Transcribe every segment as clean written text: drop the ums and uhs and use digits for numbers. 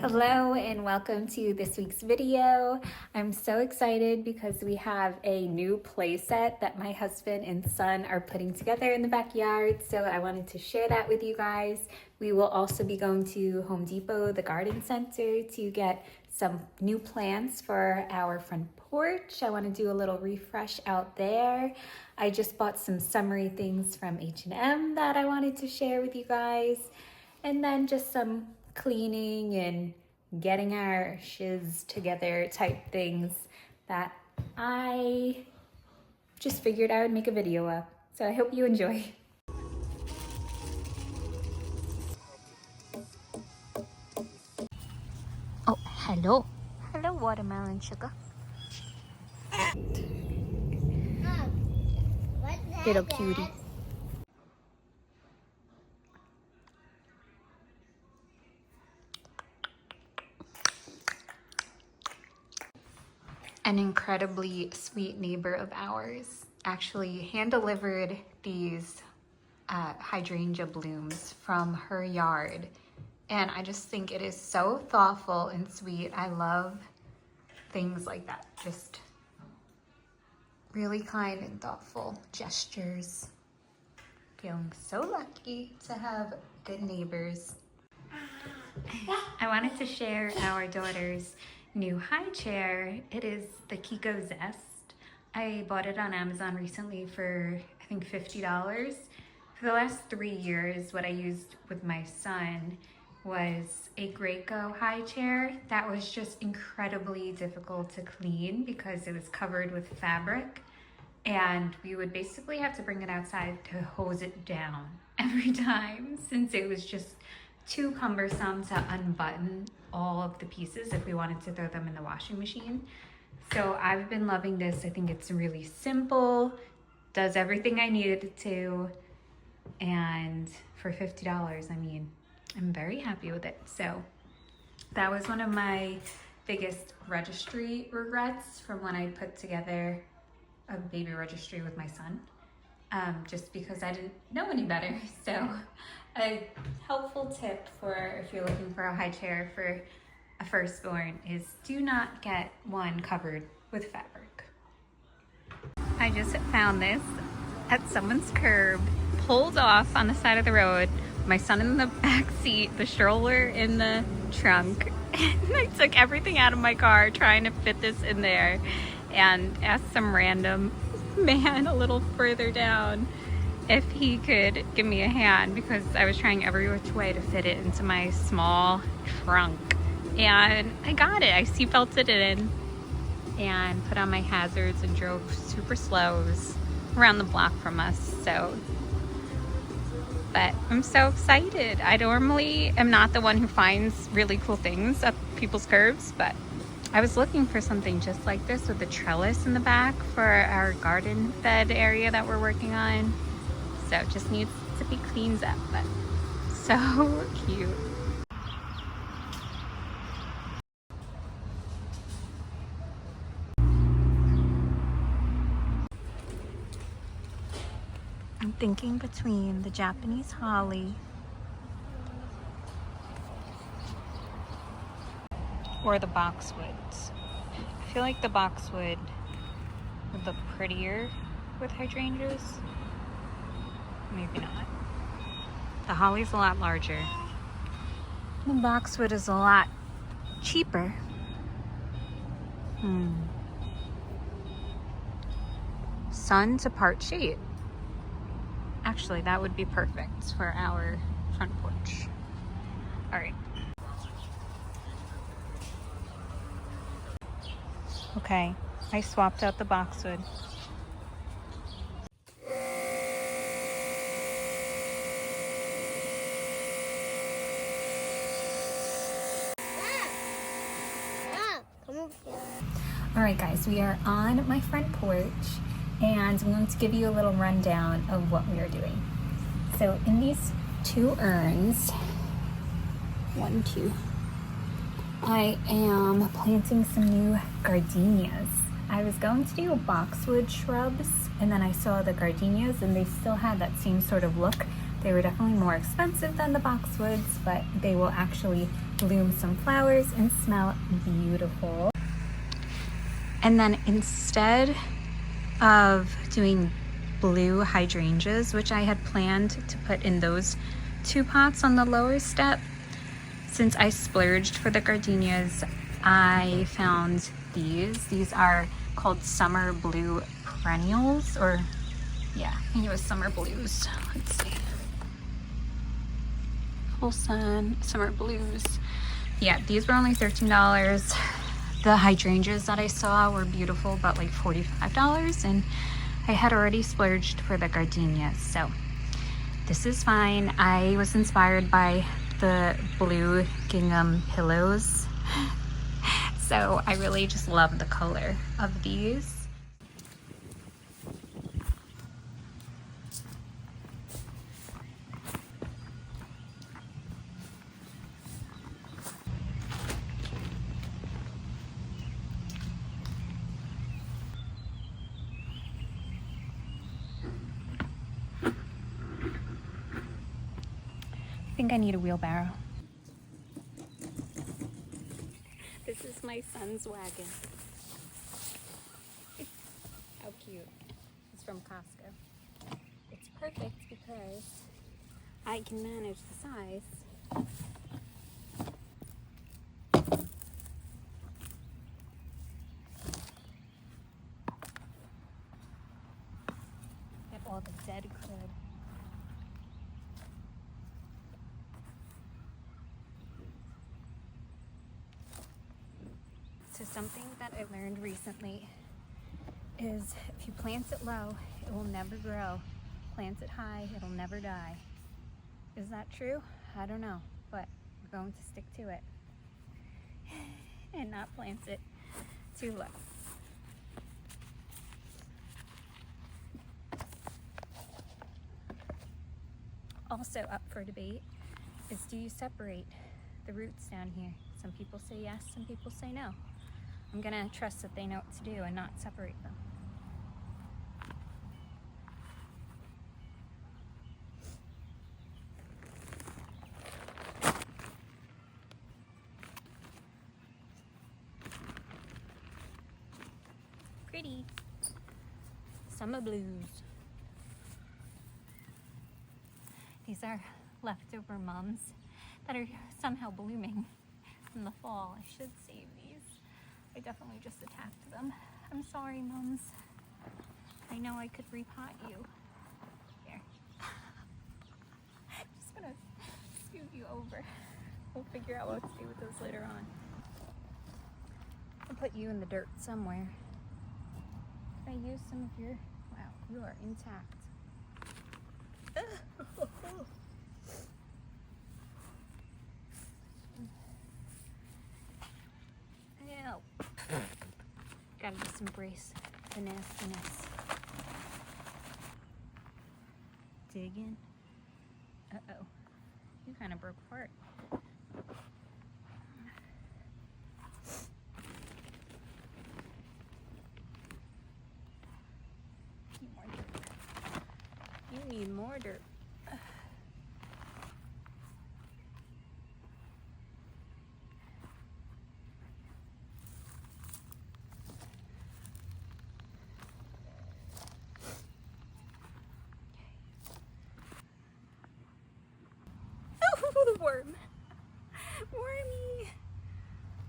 Hello and welcome to this week's video. I'm so excited because we have a new play set that my husband and son are putting together in the backyard, so I wanted to share that with you guys. We will also be going to Home Depot, the garden center, to get some new plants for our front porch. I want to do a little refresh out there. I just bought some summery things from H&M that I wanted to share with you guys, and then just some cleaning and getting our shiz together type things that I just figured I would make a video of. So I hope you enjoy. Oh, hello. Hello, watermelon sugar. Little cutie. An incredibly sweet neighbor of ours actually hand-delivered these hydrangea blooms from her yard, and I just think it is so thoughtful and sweet. I love things like that, just really kind and thoughtful gestures. Feeling so lucky to have good neighbors. I wanted to share our daughter's new high chair. It is the Kiko Zest. I bought it on Amazon recently for I think $50. For the last 3 years, what I used with my son was a Graco high chair that was just incredibly difficult to clean because it was covered with fabric, and we would basically have to bring it outside to hose it down every time since it was just too cumbersome to unbutton all of the pieces if we wanted to throw them in the washing machine. So I've been loving this. I think it's really simple, does everything I needed it to, and for $50, I mean, I'm very happy with it. So that was one of my biggest registry regrets from when I put together a baby registry with my son, just because I didn't know any better. So a helpful tip for if you're looking for a high chair for a firstborn is do not get one covered with fabric. I just found this at someone's curb, pulled off on the side of the road, my son in the back seat, the stroller in the trunk, and I took everything out of my car trying to fit this in there, and asked some random man a little further down if he could give me a hand because I was trying every which way to fit it into my small trunk. And I got it. I seatbelted it in and put on my hazards and drove super slow. It was around the block from us, so. But I'm so excited. I normally am not the one who finds really cool things up people's curbs, but I was looking for something just like this with a trellis in the back for our garden bed area that we're working on. So it just needs to be cleaned up, but so cute. I'm thinking between the Japanese holly or the boxwoods. I feel like the boxwood would look prettier with hydrangeas. Maybe not. The holly's a lot larger. The boxwood is a lot cheaper. Sun to part shade. Actually, that would be perfect for our front porch. All right. Okay, I swapped out the boxwood. All right, guys, we are on my front porch, and I'm going to give you a little rundown of what we are doing. So in these 2 urns, 1, 2, I am planting some new gardenias. I was going to do boxwood shrubs, and then I saw the gardenias and they still had that same sort of look, They were definitely more expensive than the boxwoods, but they will actually bloom some flowers and smell beautiful. And then instead of doing blue hydrangeas, which I had planned to put in those 2 pots on the lower step, since I splurged for the gardenias, I found these. These are called summer blue perennials, or yeah, I think it was summer blues. Let's see. Full sun, summer blues. Yeah, these were only $13. The hydrangeas that I saw were beautiful, but like $45, and I had already splurged for the gardenias, so this is fine. I was inspired by the blue gingham pillows, so I really just love the color of these. I think I need a wheelbarrow. This is my son's wagon. How cute. It's from Costco. It's perfect because I can manage the size. Get all the dead crud. So something that I learned recently is if you plant it low, it will never grow. Plant it high, it'll never die. Is that true? I don't know, but we're going to stick to it and not plant it too low. Also up for debate is, do you separate the roots down here? Some people say yes, some people say no. I'm gonna trust that they know what to do and not separate them. Pretty. Summer blues. These are leftover mums that are somehow blooming in the fall. I should save these. I definitely just attacked them. I'm sorry, mums. I know I could repot you. Here. Just gonna scoot you over. We'll figure out what to do with those later on. I'll put you in the dirt somewhere. Can I use some of your... Wow, you are intact. Ew. Gotta just embrace the nastiness. Dig in. Uh-oh. You kind of broke apart. You need more dirt. Oh, the worm. Wormy.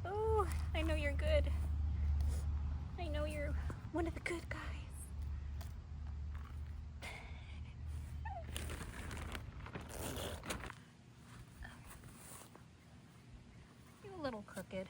Oh, I know you're good. I know you're one of the good guys. You're a little crooked.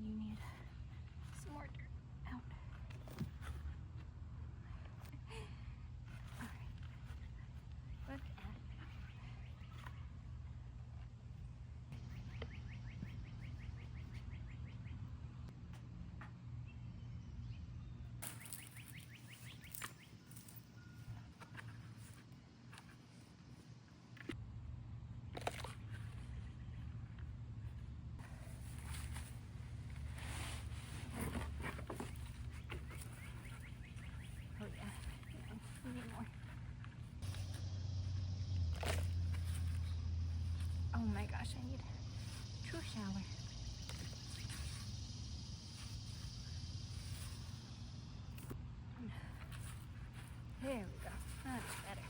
You need some more dirt out. All right. Look at that. Oh yeah, we need more. Oh my gosh, I need a true shower. There we go. That's better.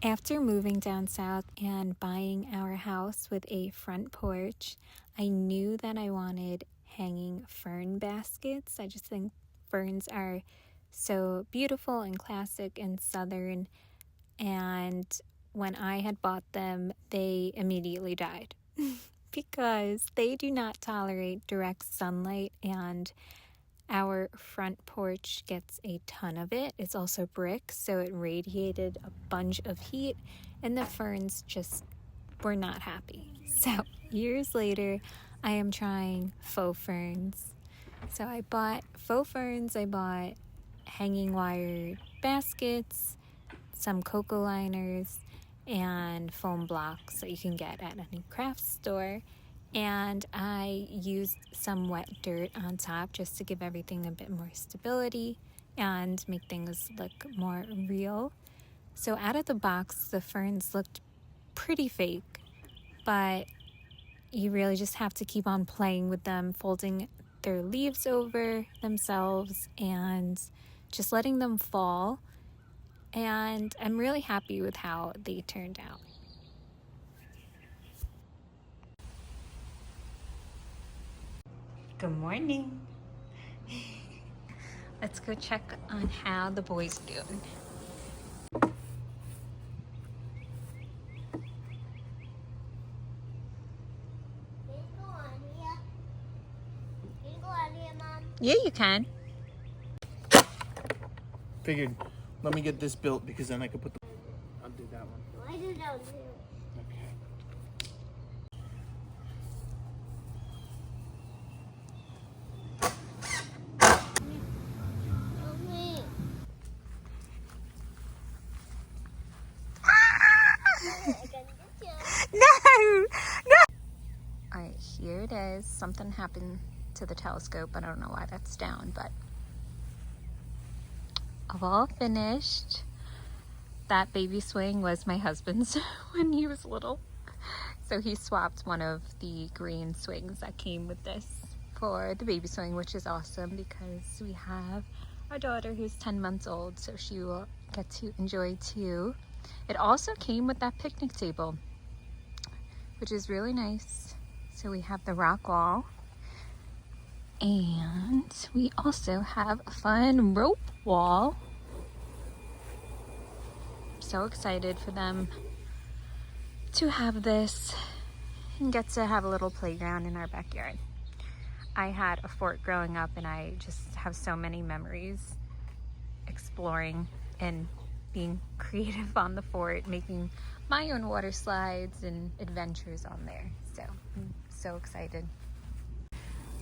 After moving down south and buying our house with a front porch, I knew that I wanted hanging fern baskets. I just think ferns are so beautiful and classic and southern. And when I had bought them, they immediately died because they do not tolerate direct sunlight, and our front porch gets a ton of it. It's also brick, so it radiated a bunch of heat, and the ferns just were not happy. So years later, I am trying faux ferns. So I bought faux ferns, I bought hanging wire baskets, some cocoa liners, and foam blocks that you can get at any craft store. And I used some wet dirt on top just to give everything a bit more stability and make things look more real. So out of the box, the ferns looked pretty fake, but you really just have to keep on playing with them, folding their leaves over themselves and just letting them fall. And I'm really happy with how they turned out. Good morning. Let's go check on how the boys are doing. Yeah, you can. Figured, let me get this built because then I could put the... I'll do that one. Why do that too? Okay. Okay. I can get you. No! No! Alright, here it is. Something happened to the telescope. I don't know why that's down, but all finished. That baby swing was my husband's when he was little. So he swapped one of the green swings that came with this for the baby swing, which is awesome because we have a daughter who's 10 months old, so she will get to enjoy too. It also came with that picnic table, which is really nice. So we have the rock wall, and we also have a fun rope wall. So excited for them to have this and get to have a little playground in our backyard. I had a fort growing up, and I just have so many memories exploring and being creative on the fort, making my own water slides and adventures on there. So I'm so excited.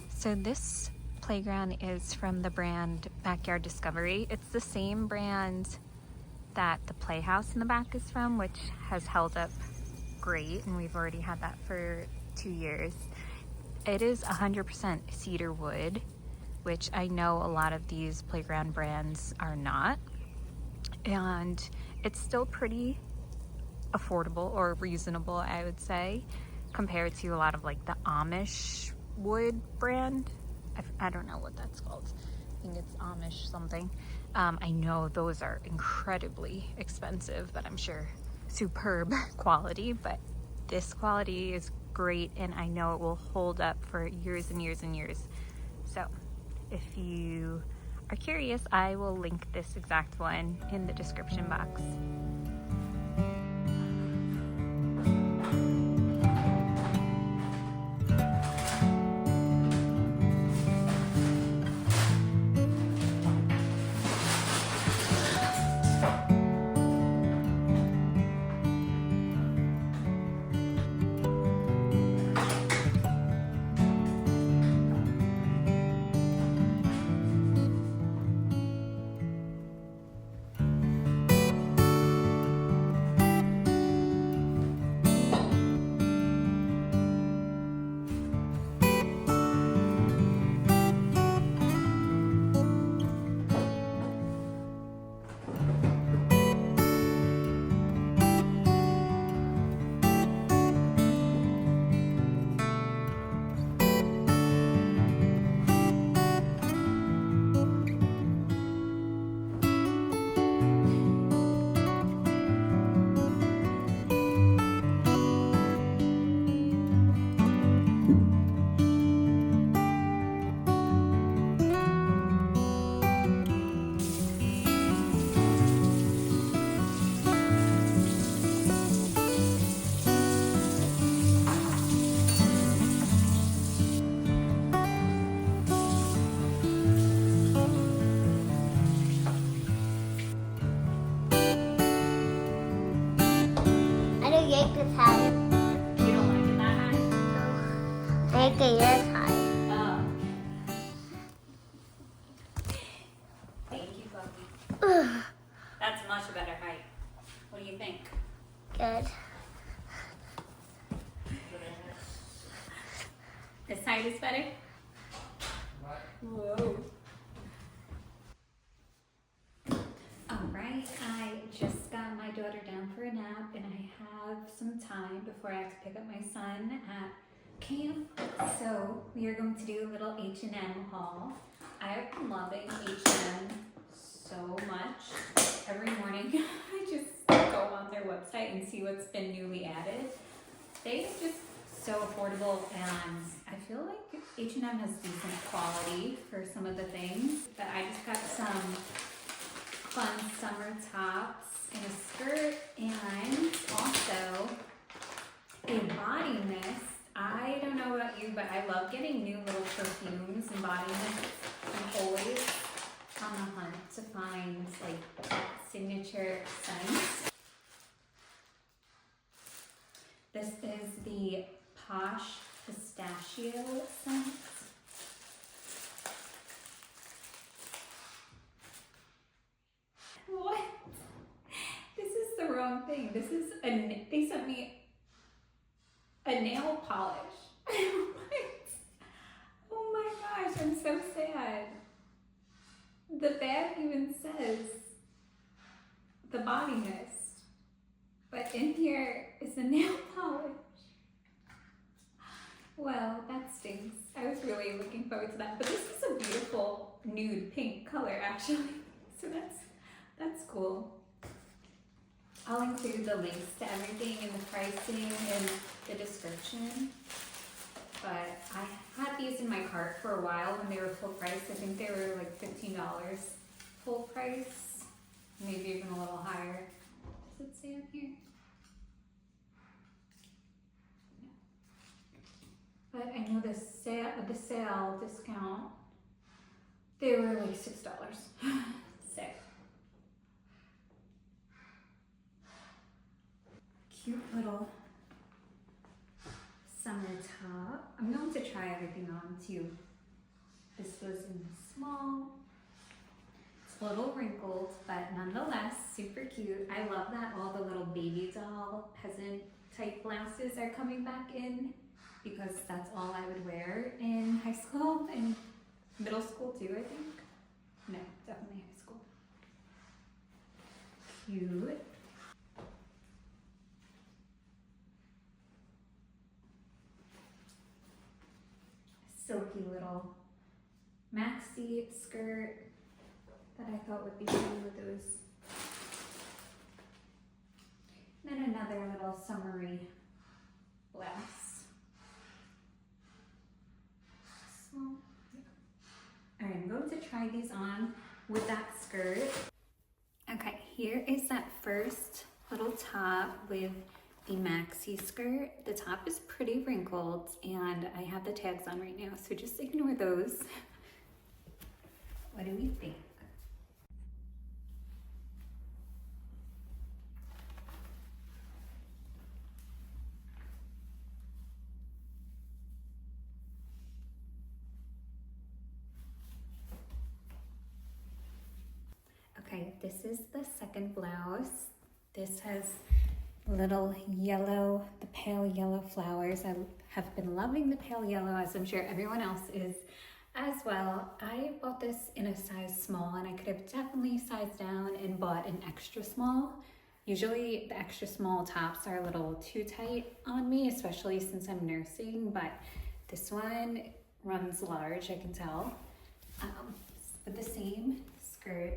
So this playground is from the brand Backyard Discovery. It's the same brand that the playhouse in the back is from, which has held up great, and we've already had that for 2 years. It is 100% cedar wood, which I know a lot of these playground brands are not, and it's still pretty affordable or reasonable, I would say, compared to a lot of like the Amish wood brand. I don't know what that's called. I think it's Amish something. I know those are incredibly expensive, but I'm sure superb quality. But this quality is great, and I know it will hold up for years and years and years. So if you are curious, I will link this exact one in the description box. I don't like this high. You don't like it that high? I like it this high. Oh. Thank you, Bucky. That's much better height. What do you think? Good. This height is better? Whoa. Alright, I just got my daughter down for a nap and I have some time before I have to pick up my son at camp. So we are going to do a little H&M haul. I have been loving H&M so much. Every morning I just go on their website and see what's been newly added. They are just so affordable, and I feel like H&M has decent quality for some of the things. But I just got some fun summer tops and a skirt, and also a body mist. I don't know about you, but I love getting new little perfumes and body mists. I'm always on the hunt to find like signature scents. This is the Posh Pistachio scent. What? This is the wrong thing. This is they sent me a nail polish. What? Oh my gosh, I'm so sad. The bag even says the body mist, but in here is a nail polish. Well, that stinks. I was really looking forward to that, but this is a beautiful nude pink color actually, so that's cool. I'll include the links to everything and the pricing in the description. But I had these in my cart for a while when they were full price. I think they were like $15 full price, maybe even a little higher. Does it say up here? No. But I know the sale discount, they were like $6. So cute little summer top. I'm going to try everything on too. This was in small. It's a little wrinkled, but nonetheless super cute. I love that all the little baby doll peasant type blouses are coming back in, because that's all I would wear in high school and middle school too, I think. No, definitely high school. Cute. Silky little maxi skirt that I thought would be cool with those. And then another little summery blouse. going to try these on with that skirt. Okay, here is that first little top with the maxi skirt. The top is pretty wrinkled and I have the tags on right now, so just ignore those. What do we think? Okay, this is the second blouse. This has little yellow, the pale yellow flowers. I have been loving the pale yellow, as I'm sure everyone else is as well. I bought this in a size small and I could have definitely sized down and bought an extra small. Usually the extra small tops are a little too tight on me, especially since I'm nursing, but this one runs large, I can tell. With the same skirt,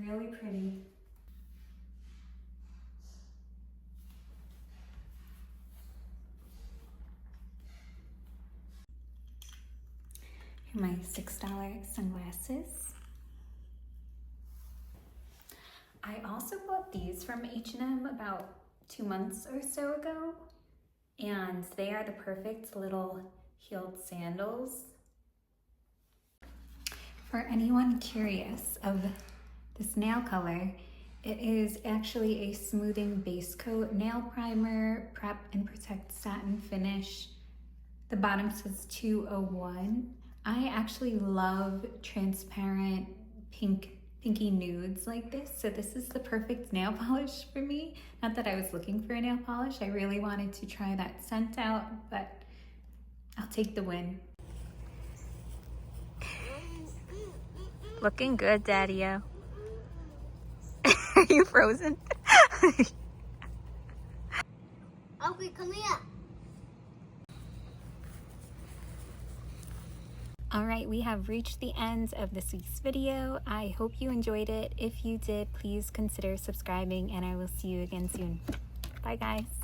really pretty. Here are my $6 sunglasses. I also bought these from H&M about 2 months or so ago, and they are the perfect little heeled sandals. For anyone curious of this nail color, it is actually a smoothing base coat nail primer, prep and protect satin finish. The bottom says 201. I actually love transparent pinky nudes like this, so this is the perfect nail polish for me. Not that I was looking for a nail polish, I really wanted to try that scent out, but I'll take the win. Looking good, Daddy-o. Are you frozen? Okay, come here. All right, we have reached the end of this week's video. I hope you enjoyed it. If you did, please consider subscribing and I will see you again soon. Bye guys.